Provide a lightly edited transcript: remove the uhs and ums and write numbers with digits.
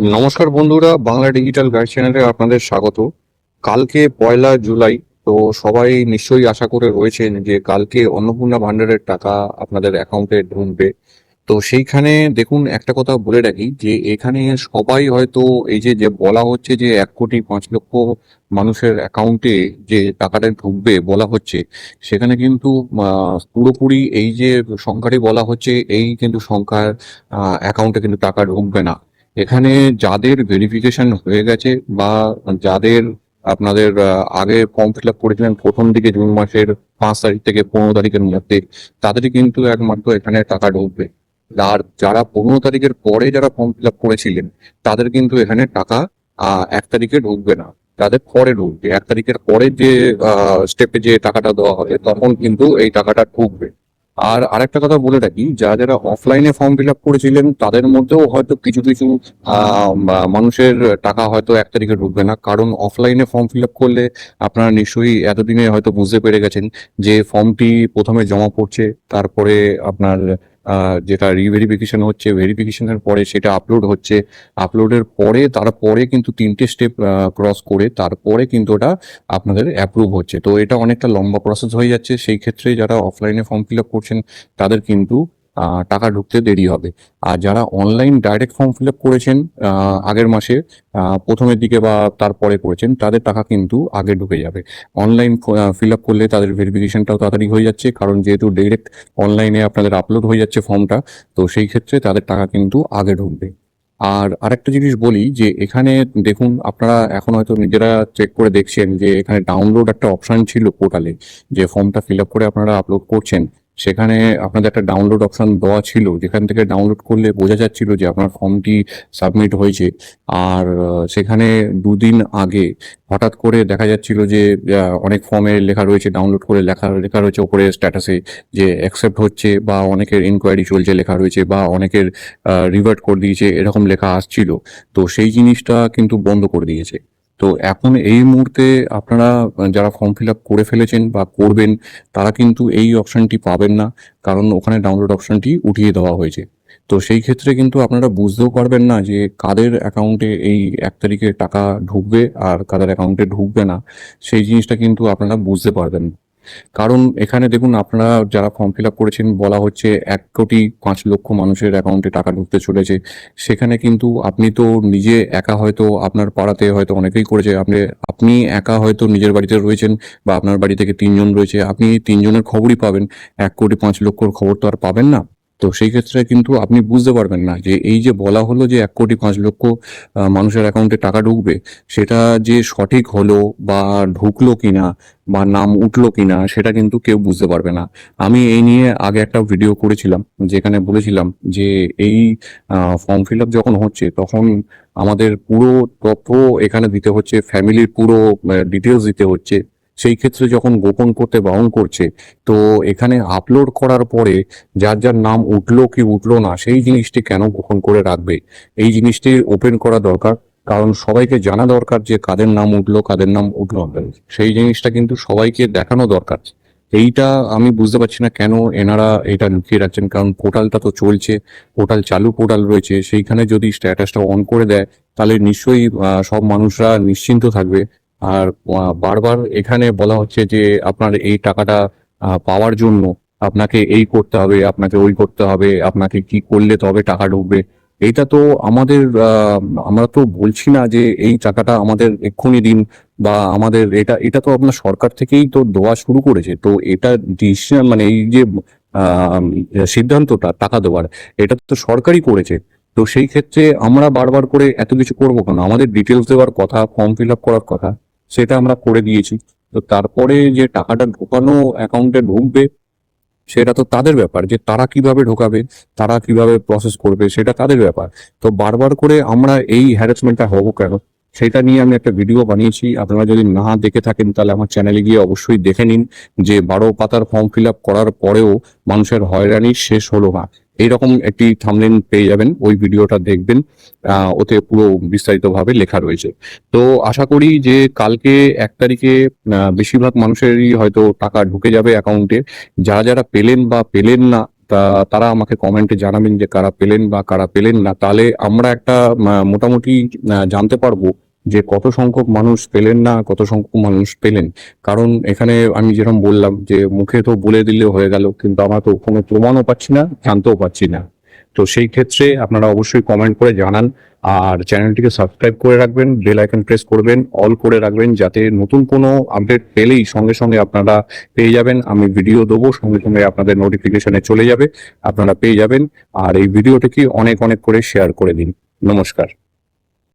নমস্কার বন্ধুরা, Bangla digital guide চ্যানেলে আপনাদের স্বাগত। কালকে 1লা জুলাই। তো সবাই নিশ্চয়ই আশা করে রয়েছেন যে কালকে অন্নপূর্ণা ভান্ডারের টাকা আপনাদের অ্যাকাউন্টে ঢুকবে। তো সেইখানে দেখুন, একটা কথা বলে রাখি যে এখানে সবাই হয়তো এই যে যে বলা হচ্ছে যে 1,05,00,000 মানুষের অ্যাকাউন্টে যে টাকাটা ঢুকবে বলা হচ্ছে, সেখানে কিন্তু পুরোপুরি এই যে সংখ্যাটি বলা হচ্ছে এই কিন্তু সংখ্যার অ্যাকাউন্টে কিন্তু টাকা ঢুকবে না। এখানে যাদের ভেরিফিকেশন হয়ে গেছে বা যাদের আপনাদের আগে ফর্ম ফিল আপ করেছিলেন প্রথম দিকে জুন মাসের 5 তারিখ থেকে 15 তারিখের মধ্যে, তাদেরই কিন্তু একমাত্র এখানে টাকা ঢুকবে। আর যারা 15 তারিখের পরে যারা ফর্ম ফিল আপ করেছিলেন, তাদের কিন্তু এখানে টাকা 1 তারিখে ঢুকবে না, তাদের পরে ঢুকবে। 1 তারিখের পরে যে স্টেপে যে টাকাটা দেওয়া হবে তখন কিন্তু এই টাকাটা ঢুকবে। আর আরেকটা কথা বলে রাখি, যারা যারা অফলাইনে ফর্ম ফিল আপ করেছিলেন তাদের মধ্যেও হয়তো কিছু কিছু মানুষের টাকা হয়তো 1 তারিখে ঢুকবে না, কারণ অফলাইনে ফর্ম ফিল আপ করলে আপনারা নিশ্চয়ই এতদিনে হয়তো বুঝতে পেরে গেছেন যে ফর্মটি প্রথমে জমা পড়ছে, তারপরে আপনার যেটা রিভেরিফিকেশন হচ্ছে, ভেরিফিকেশনের পরে সেটা আপলোড হচ্ছে, আপলোডের পরে তারপরে কিন্তু 3টে স্টেপ ক্রস করে তারপরে কিন্তু ওটা আপনাদের অ্যাপ্রুভ হচ্ছে। তো এটা অনেকটা লম্বা প্রসেস হয়ে যাচ্ছে। সেই ক্ষেত্রে যারা অফলাইনে ফর্ম ফিল আপ করছেন তাদের কিন্তু টাকা ঢুকতে দেরি হবে। আর যারা online direct form fill up করেছেন আগের মাসে প্রথমের দিকে বা তারপরে করেছেন, তাদের টাকা কিন্তু আগে ঢুকে যাবে। অনলাইন ফিল আপ করলে তাদের ভেরিফিকেশনটাও তাড়াতাড়ি হয়ে যাচ্ছে, কারণ যেহেতু ডাইরেক্ট অনলাইনে আপনাদের আপলোড হয়ে যাচ্ছে ফর্মটা, তো সেই ক্ষেত্রে তাদের টাকা কিন্তু আগে ঢুকবে। আর আরেকটা জিনিস বলি যে এখানে দেখুন, আপনারা এখন হয়তো নিজেরা চেক করে দেখছেন যে এখানে ডাউনলোড একটা অপশন ছিল পোর্টালে, যে ফর্মটা ফিল আপ করে আপনারা আপলোড করছেন, সেখানে আপনাদের একটা ডাউনলোড অপশন দেওয়া ছিল, যেখান থেকে ডাউনলোড করলে বোঝা যাচ্ছিল যে আপনার ফর্মটি সাবমিট হয়েছে। আর সেখানে 2 দিন আগে হঠাৎ করে দেখা যাচ্ছিল যে অনেক ফর্মে লেখা রয়েছে, ডাউনলোড করে লেখা লেখা রয়েছে ওপরে স্ট্যাটাসে যে অ্যাকসেপ্ট হচ্ছে, বা অনেকের ইনকোয়ারি চলছে লেখা রয়েছে, বা অনেকের রিভার্ট করে দিয়েছে এরকম লেখা আসছিল। তো সেই জিনিসটা কিন্তু বন্ধ করে দিয়েছে। তো এখন এই মুহূর্তে আপনারা যারা ফর্ম ফিল আপ করে ফেলেছেন বা করবেন, তারা কিন্তু এই অপশনটি পাবেন না, কারণ ওখানে ডাউনলোড অপশনটি উঠিয়ে দেওয়া হয়েছে। তো সেই ক্ষেত্রে কিন্তু আপনারা বুঝতেও পারবেন না যে কাদের অ্যাকাউন্টে এই 1 তারিখে টাকা ঢুকবে আর কাদের অ্যাকাউন্টে ঢুকবে না। সেই জিনিসটা কিন্তু আপনারা বুঝতে পারবেন না। কারণ এখানে দেখুন, আপনারা যারা ফর্ম ফিল আপ করেছেন বলা হচ্ছে 1,05,00,000 মানুষের অ্যাকাউন্টে টাকা ঢুকতে চলেছে। সেখানে কিন্তু আপনি তো নিজে একা, হয়তো আপনার পাড়াতে হয়তো অনেকেই করেছে, আপনি আপনি একা হয়তো নিজের বাড়িতে রয়েছেন, বা আপনার বাড়ি থেকে 3জন রয়েছে, আপনি 3জনের খবরই পাবেন, 1,05,00,000 খবর তো আর পাবেন না। তো সেই ক্ষেত্রে কিন্তু আপনি বুঝতে পারবেন না যে এই যে বলা হলো যে 1,05,00,000 মানুষের অ্যাকাউন্টে টাকা ঢুকবে, সেটা যে সঠিক হলো বা ঢুকলো কিনা বা নাম উঠলো কিনা, সেটা কিন্তু কেউ বুঝতে পারবে না। আমি এই নিয়ে আগে একটা ভিডিও করেছিলাম, যেখানে বলেছিলাম যে এই ফর্ম ফিল আপ যখন হচ্ছে তখন আমাদের পুরো তথ্য এখানে দিতে হচ্ছে, ফ্যামিলির পুরো ডিটেলস দিতে হচ্ছে। সেই ক্ষেত্রে যখন গোপন করতে বারণ করছে, তো এখানে আপলোড করার পরে যার যার নাম উঠলো কি উঠলো না, সেই জিনিসটি কেন গোপন করে রাখবে? এই জিনিসটি ওপেন করা দরকার, কারণ সবাইকে জানা দরকার যে কাদের নাম উঠলো কাদের নাম উঠলো না। সেই জিনিসটা কিন্তু সবাইকে দেখানো দরকার। এইটা আমি বুঝতে পারছি না কেন এনারা এটা লুকিয়ে রাখছেন, কারণ পোর্টালটা তো চলছে, পোর্টাল চালু পোর্টাল রয়েছে, সেইখানে যদি স্ট্যাটাসটা অন করে দেয় তাহলে নিশ্চয়ই সব মানুষরা নিশ্চিন্ত থাকবে। আর বারবার এখানে বলা হচ্ছে যে আপনার এই টাকাটা পাওয়ার জন্য আপনাকে এই করতে হবে, আপনাকে ওই করতে হবে, আপনাকে কি করলে তবে টাকা ঢুকবে। এইটা তো আমাদের আমরা তো বলছি না যে এই টাকাটা আমাদের এক্ষুনি দিন, বা আমাদের এটা এটা তো আপনার সরকার থেকেই তো দেওয়া শুরু করেছে। তো এটা ডিসিশন, মানে এই যে আহ, সিদ্ধান্তটা টাকা দেওয়ার, এটা তো সরকারই করেছে। তো সেই ক্ষেত্রে আমরা বারবার করে এত কিছু করবো কেন? আমাদের ডিটেলস দেওয়ার কথা, ফর্ম ফিল আপ করার কথা, সেটা আমরা করে দিয়েছি। তো তারপরে যে টাকাটা ঢোকানো অ্যাকাউন্টে ঢুকবে, সেটা তো তাদের ব্যাপার, যে তারা কিভাবে ঢোকাবে, তারা কিভাবে প্রসেস করবে, সেটা তাদের ব্যাপার। তো বারবার করে আমরা এই হ্যারাসমেন্টটা হবো কেন, সেটা নিয়ে আমি একটা ভিডিও বানিয়েছি। আপনারা যদি না দেখে থাকেন তাহলে আমার চ্যানেলে গিয়ে অবশ্যই দেখে নিন, যে 12 পাতার ফর্ম ফিল আপ করার পরেও মানুষের হয়রানি শেষ হলো না। এইরকম একটি থাম্বনেল পেয়ে যাবেন, ওই ভিডিওটা দেখবেন। ওতে পুরো বিস্তারিতভাবে লেখা রয়েছে। তো আশা করি যে কালকে 1 তারিখে বেশিরভাগ মানুষেরই হয়তো টাকা ঢুকে যাবে অ্যাকাউন্টে। যারা যারা পেলেন বা পেলেন না, তা তারা আমাকে কমেন্টে জানাবেন যে কারা পেলেন বা কারা পেলেন না, তাহলে আমরা একটা মোটামুটি জানতে পারবো যে কত সংখ্যক মানুষ পেলেন না, কত সংখ্যক মানুষ পেলেন। কারণ এখানে আমি যেরকম বললাম যে মুখে তো বলে দিলে হয়ে গেল, কিন্তু আমরা তো কোনো প্রমাণও পাচ্ছি না, জানতেও পাচ্ছি না। তো সেই ক্ষেত্রে আপনারা অবশ্যই কমেন্ট করে জানান, আর চ্যানেলটিকে সাবস্ক্রাইব করে রাখবেন, বেল আইকন প্রেস করবেন, অল করে রাখবেন, যাতে নতুন কোনো আপডেট পেলেই সঙ্গে সঙ্গে আপনারা পেয়ে যাবেন। আমি ভিডিও দেবো, সঙ্গে সঙ্গে আপনাদের নোটিফিকেশনে চলে যাবে, আপনারা পেয়ে যাবেন। আর এই ভিডিওটিকে অনেক অনেক করে শেয়ার করে দিন। নমস্কার।